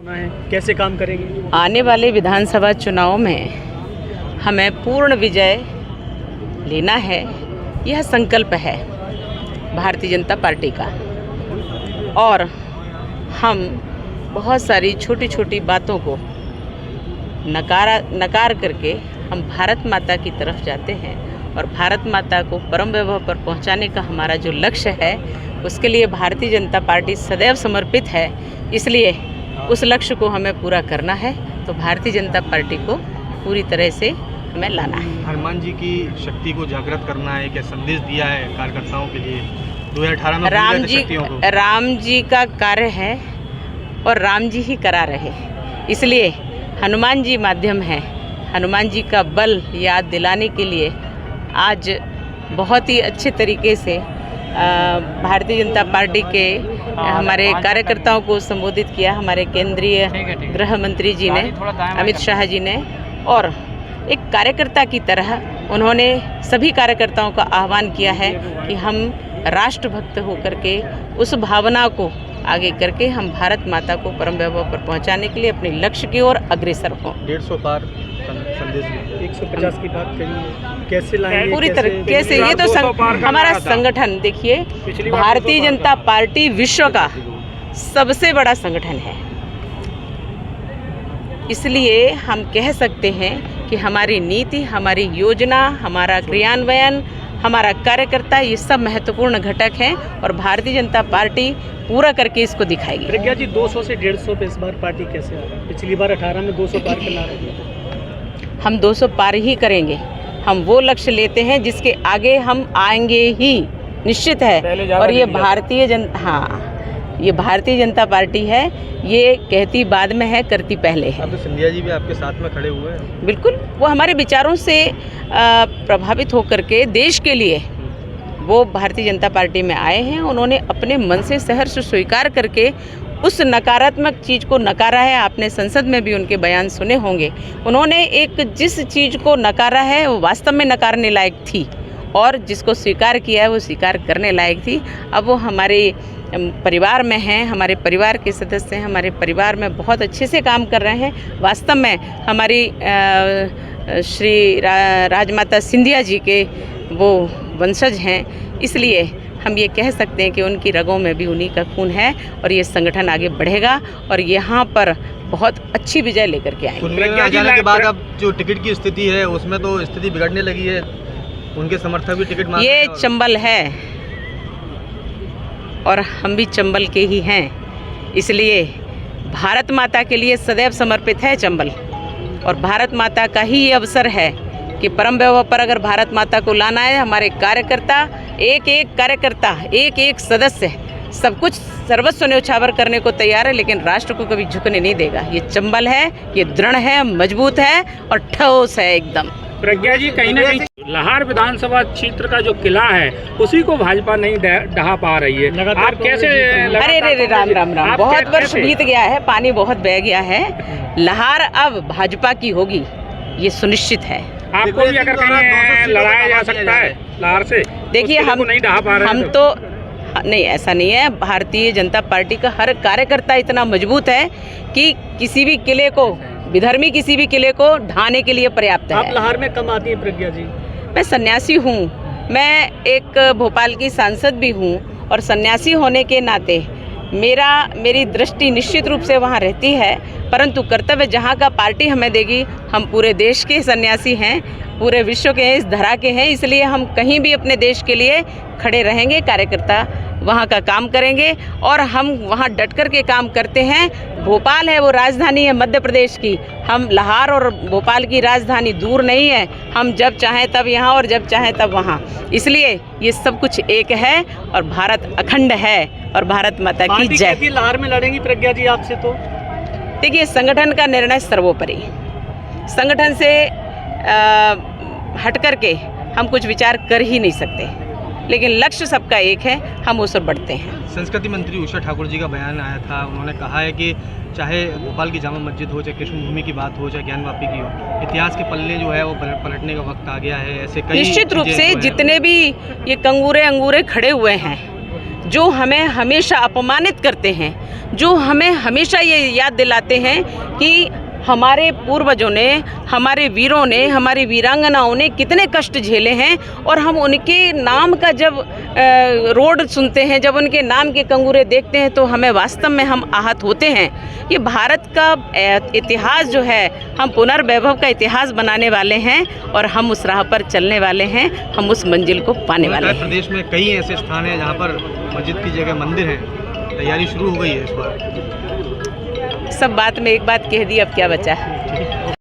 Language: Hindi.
कैसे काम करेंगे? आने वाले विधानसभा चुनाव में हमें पूर्ण विजय लेना है, यह संकल्प है भारतीय जनता पार्टी का। और हम बहुत सारी छोटी छोटी बातों को नकार करके हम भारत माता की तरफ जाते हैं और भारत माता को परम वैभव पर पहुंचाने का हमारा जो लक्ष्य है, उसके लिए भारतीय जनता पार्टी सदैव समर्पित है। इसलिए उस लक्ष्य को हमें पूरा करना है, तो भारतीय जनता पार्टी को पूरी तरह से हमें लाना है। हनुमान जी की शक्ति को जागृत करना है, क्या संदेश दिया है कार्यकर्ताओं के लिए 2018 में? राम जी का कार्य है और राम जी ही करा रहे, इसलिए हनुमान जी माध्यम है। हनुमान जी का बल याद दिलाने के लिए आज बहुत ही अच्छे तरीके से भारतीय जनता पार्टी के हमारे कार्यकर्ताओं को संबोधित किया हमारे केंद्रीय गृह मंत्री जी ने, अमित शाह जी ने। और एक कार्यकर्ता की तरह उन्होंने सभी कार्यकर्ताओं का आह्वान किया है कि हम राष्ट्रभक्त होकर के उस भावना को आगे करके हम भारत माता को परम वैभव पर पहुंचाने के लिए अपने लक्ष्य की ओर अग्रसर हों। 150 पार संदेश 150 की बात करिए, कैसे लाएंगे? पूरी तरीके से ये तो हमारा संगठन, देखिए भारतीय जनता पार्टी विश्व का सबसे बड़ा संगठन है, इसलिए हम कह सकते हैं कि हमारी नीति, हमारी योजना, हमारा क्रियान्वयन, हमारा कार्यकर्ता, ये सब महत्वपूर्ण घटक हैं और भारतीय जनता पार्टी पूरा करके इसको दिखाएगी। प्रज्ञा जी, 200 से 150 पे इस बार पार्टी कैसे आ रही है? पिछली बार 18 में 200 पार कर ला रहे थे। हम 200 पार ही करेंगे। हम वो लक्ष्य लेते हैं जिसके आगे हम आएंगे ही, निश्चित है। और ये भारतीय जनता पार्टी है, ये कहती बाद में है, करती पहले है। अब तो सिंधिया जी भी आपके साथ में खड़े हुए हैं। बिल्कुल, वो हमारे विचारों से प्रभावित होकर के देश के लिए वो भारतीय जनता पार्टी में आए हैं। उन्होंने अपने मन से सहर्ष स्वीकार करके उस नकारात्मक चीज़ को नकारा है। आपने संसद में भी उनके बयान सुने होंगे। उन्होंने एक जिस चीज़ को नकारा है वो वास्तव में नकारने लायक थी, और जिसको स्वीकार किया है वो स्वीकार करने लायक थी। अब वो हमारे परिवार में हैं, हमारे परिवार के सदस्य हैं, हमारे परिवार में बहुत अच्छे से काम कर रहे हैं। वास्तव में हमारी श्री राजमाता सिंधिया जी के वो वंशज हैं, इसलिए हम ये कह सकते हैं कि उनकी रगों में भी उन्हीं का खून है और ये संगठन आगे बढ़ेगा और यहाँ पर बहुत अच्छी विजय लेकर के आएंगे। जाने के बाद अब जो टिकट की स्थिति है उसमें तो स्थिति बिगड़ने लगी है, उनके समर्थक भी टिकट मांग रहे हैं। ये चंबल है और हम भी चंबल के ही हैं, इसलिए भारत माता के लिए सदैव समर्पित है चंबल। और भारत माता का ही ये अवसर है कि परम वैभव पर अगर भारत माता को लाना है, हमारे कार्यकर्ता, एक एक कार्यकर्ता, एक एक सदस्य सब कुछ सर्वस्व न्यौछावर करने को तैयार है, लेकिन राष्ट्र को कभी झुकने नहीं देगा। ये चंबल है, ये दृढ़ है, मजबूत है और ठोस है एकदम। प्रज्ञा जी, कहीं ना कहीं लाहौर विधानसभा क्षेत्र का जो किला है उसी को भाजपा नहीं ढहा पा रही है। आप कैसे? अरे राम राम राम, बहुत वर्ष बीत गया है, पानी बहुत बह गया है। लाहौर अब भाजपा की होगी, ये सुनिश्चित है। आपको भी अगर कहीं लड़ाया जा सकता है लाहौर से? देखिए, हम नहीं ढहा पा रहे, हम तो नहीं, ऐसा नहीं है। भारतीय जनता पार्टी का हर कार्यकर्ता इतना मजबूत है कि किसी भी किले को, विधर्मी किसी भी किले को ढहाने के लिए पर्याप्त है। आप लाहौर में कम आती हैं प्रज्ञा जी? मैं सन्यासी हूँ, मैं एक भोपाल की सांसद भी हूँ और सन्यासी होने के नाते मेरी दृष्टि निश्चित रूप से वहाँ रहती है, परंतु कर्तव्य जहाँ का पार्टी हमें देगी, हम पूरे देश के सन्यासी हैं, पूरे विश्व के हैं, इस धरा के हैं, इसलिए हम कहीं भी अपने देश के लिए खड़े रहेंगे। कार्यकर्ता वहाँ का काम करेंगे और हम वहाँ डट कर के काम करते हैं। भोपाल है वो राजधानी है मध्य प्रदेश की, हम लाहौर और भोपाल की राजधानी दूर नहीं है। हम जब चाहें तब यहाँ और जब चाहें तब वहाँ, इसलिए ये सब कुछ एक है और भारत अखंड है और भारत माता की जय। लाहौर में लड़ेंगी प्रज्ञा जी आपसे? तो देखिए, संगठन का निर्णय सर्वोपरि, संगठन से हट कर के हम कुछ विचार कर ही नहीं सकते, लेकिन लक्ष्य सबका एक है, हम उस ओर बढ़ते हैं। संस्कृति मंत्री उषा ठाकुर जी का बयान आया था, उन्होंने कहा है कि चाहे भोपाल की जामा मस्जिद हो, चाहे कृष्ण भूमि की बात हो, चाहे ज्ञान वापी की हो, इतिहास के पल्ले जो है वो पलटने का वक्त आ गया है। ऐसे कई निश्चित रूप से जितने भी ये कंगूरे अंगूरे खड़े हुए हैं, जो हमें हमेशा अपमानित करते हैं, जो हमें हमेशा ये याद दिलाते हैं कि हमारे पूर्वजों ने, हमारे वीरों ने, हमारी वीरांगनाओं ने कितने कष्ट झेले हैं, और हम उनके नाम का जब रोड सुनते हैं, जब उनके नाम के कंगूरे देखते हैं, तो हमें वास्तव में हम आहत होते हैं। ये भारत का इतिहास जो है, हम पुनर्वैभव का इतिहास बनाने वाले हैं, और हम उस राह पर चलने वाले हैं, हम उस मंजिल को पाने वाले हैं। प्रदेश में कई ऐसे स्थान हैं जहाँ पर मस्जिद की जगह मंदिर हैं, तैयारी शुरू हो गई है इस बार। सब बात में एक बात कह दी, अब क्या बचा है।